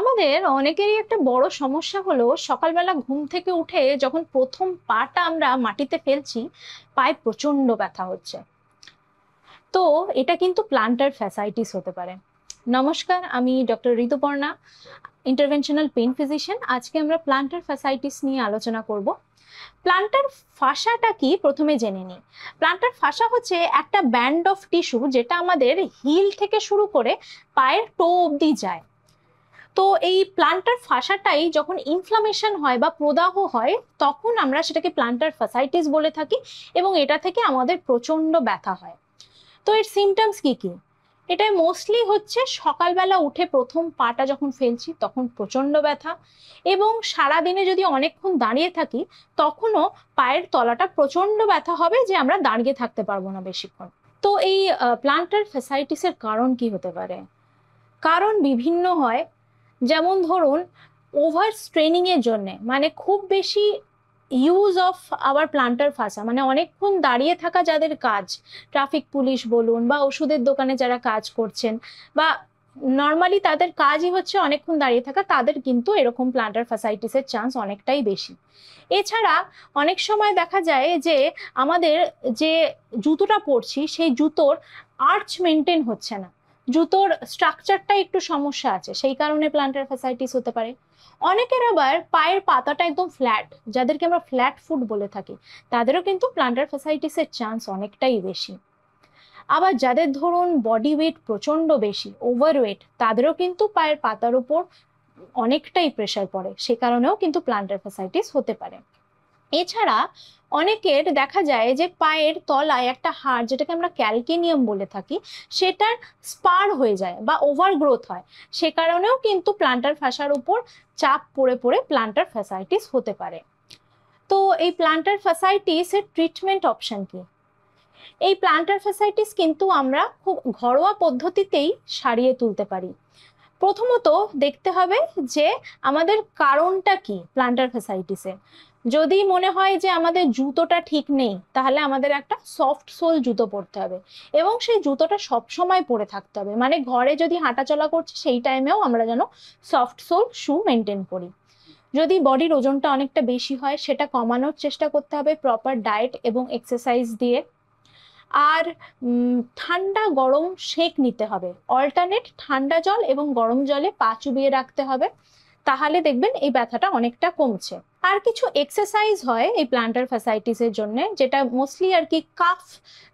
আমাদের অনেকেরই একটা বড় সমস্যা হলো সকালবেলা ঘুম থেকে উঠে যখন প্রথম পাটা আমরা মাটিতে ফেলছি, পায়ে প্রচন্ড ব্যথা হচ্ছে। তো এটা কিন্তু প্লান্টার ফ্যাসাইটিস হতে পারে। নমস্কার, আমি doctor Rituparna, interventional pain physician. আজকে আমরা প্লান্টার ফ্যাসাইটিস নিয়ে আলোচনা করব। প্লান্টার ফাসাটা কি প্রথমে জেনে নিই। প্লান্টার ফাসা হচ্ছে একটা ব্যান্ড অফ টিস্যু যেটা আমাদের হিল থেকে শুরু করে পায়ের টো অবধি যায়। তো এই প্লান্টার ফাসাটাই যখন ইনফ্লামেশন হয় বা প্রদাহ হয়, তখন আমরা সেটাকে প্লান্টার ফাসাইটিস বলে থাকি এবং এটা থেকে আমাদের প্রচন্ড ব্যথা হয়। তো এর সিমটমস কি কি? এটা মোস্টলি হচ্ছে সকালবেলা উঠে প্রথম পাটা যখন ফেলছি তখন প্রচন্ড ব্যথা, এবং সারাদিনে যদি অনেকক্ষণ দাঁড়িয়ে থাকি তখনও পায়ের তলাটা প্রচন্ড ব্যথা হবে, যে আমরা দাঁড়িয়ে থাকতে পারবো না বেশিক্ষণ। তো এই প্লান্টার ফ্যাসাইটিসের কারণ কি হতে পারে? কারণ বিভিন্ন হয়। যেমন ধরুন, ওভার স্ট্রেনিং এর জন্য, মানে খুব বেশি use of our plantar fascia, মানে অনেকক্ষণ দাঁড়িয়ে থাকা যাদের কাজ, ট্রাফিক পুলিশ বলুন বা ওষুধের দোকানে যারা কাজ করছেন, বা নর্মালি তাদের কাজই হচ্ছে অনেকক্ষণ দাঁড়িয়ে থাকা, তাদের কিন্তু এরকম প্লান্টার ফাসাইটিসের চান্স অনেকটাই বেশি। এছাড়া অনেক সময় দেখা যায় যে আমাদের যে জুতোটা পরছি সেই জুতোর আর্চ মেনটেন হচ্ছে না, জুতোর স্ট্রাকচারটা একটু সমস্যা আছে, সেই কারণে প্লান্টার ফ্যাসাইটিস হতে পারে। অনেকের আবার পায়ের পাতাটা একদম ফ্ল্যাট, যাদেরকে আমরা ফ্ল্যাট ফুট বলে থাকি, তাদেরও কিন্তু প্লান্টার ফ্যাসাইটিসের চান্স অনেকটাই বেশি। আবার যাদের ধরুন বডি ওয়েট প্রচন্ড বেশি, ওভারওয়েট, তাদেরও কিন্তু পায়ের পাতার উপর অনেকটাই প্রেসার পড়ে, সে কারণেও কিন্তু প্লান্টার ফ্যাসাইটিস হতে পারে। এছাড়া অনেকের দেখা যায় যে পায়ের তলায় একটা হাড়, যেটাকে আমরা ক্যালকেনিয়াম বলে থাকি, সেটার স্পার হয়ে যায় বা ওভার গ্রোথ হয়, সে কারণেও কিন্তু প্লান্টার ফাসার উপর চাপ পড়ে পড়ে প্লান্টার ফ্যাসাইটিস হতে পারে। তো এই প্লান্টার ফ্যাসাইটিসের ট্রিটমেন্ট অপশন কি? এই প্লান্টার ফ্যাসাইটিস কিন্তু আমরা খুব ঘরোয়া পদ্ধতিতেই সারিয়ে তুলতে পারি। প্রথমত দেখতে হবে যে আমাদের কারণটা কি প্লান্টার ফ্যাসাইটিসের। যদি মনে হয় যে আমাদের জুতোটা ঠিক নেই, তাহলে আমাদের একটা সফট সোল জুতো পরতে হবে, এবং সেই জুতোটা সব সময় পরে থাকতে হবে, মানে ঘরে যদি হাঁটাচলা করছি সেই টাইমেও আমরা যেন সফট সোল শু মেনটেন করি। যদি বডির ওজনটা অনেকটা বেশি হয়, সেটা কমানোর চেষ্টা করতে হবে প্রপার ডায়েট এবং এক্সারসাইজ দিয়ে। আর ঠান্ডা গরম সেক নিতে হবে, অল্টারনেট ঠান্ডা জল এবং গরম জলে পা চুবিয়ে রাখতে হবে, তাহলে দেখবেন এই ব্যথাটা অনেকটা কমছে। আর কিছু এক্সারসাইজ হয় এই প্লান্টার ফ্যাসাইটিসের জন্য, যেটা মোস্টলি আর কি কাফ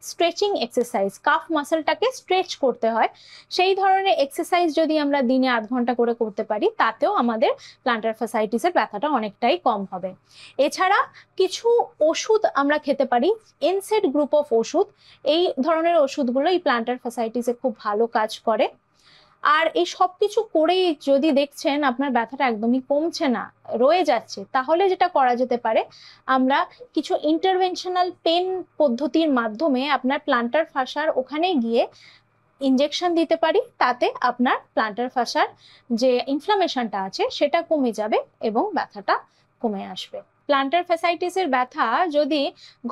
স্ট্রেচিং এক্সারসাইজ, কাফ মাসলটাকে স্ট্রেচ করতে হয়। সেই ধরনের এক্সারসাইজ যদি আমরা দিনে আধ ঘন্টা করে করতে পারি, তাতেও আমাদের প্লান্টার ফ্যাসাইটিসের ব্যথাটা অনেকটাই কম হবে। এছাড়া কিছু ওষুধ আমরা খেতে পারি, এনসেড গ্রুপ অফ ওষুধ, এই ধরনের ওষুধগুলো এই প্লান্টার ফ্যাসাইটিসে খুব ভালো কাজ করে। আর এই সব কিছু করেই যদি দেখছেন আপনার ব্যথাটা একদমই কমছে না, রয়ে যাচ্ছে, তাহলে যেটা করা যেতে পারে, আমরা কিছু ইন্টারভেনশনাল পেন পদ্ধতির মাধ্যমে আপনার প্লান্টার ফাসার ওখানে গিয়ে ইনজেকশন দিতে পারি, তাতে আপনার প্লান্টার ফাসার যে ইনফ্লামেশনটা আছে সেটা কমে যাবে এবং ব্যথাটা কমে আসবে। প্লান্টার ফ্যাসাইটিসের ব্যথা যদি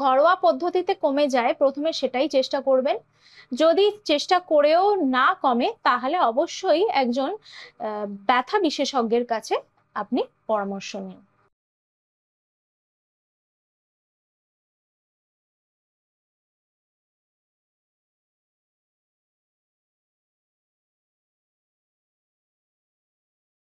ঘরোয়া পদ্ধতিতে কমে যায়, প্রথমে সেটাই চেষ্টা করবেন। যদি চেষ্টা করেও না কমে, তাহলে অবশ্যই একজন ব্যথা বিশেষজ্ঞের কাছে আপনি পরামর্শ নিন।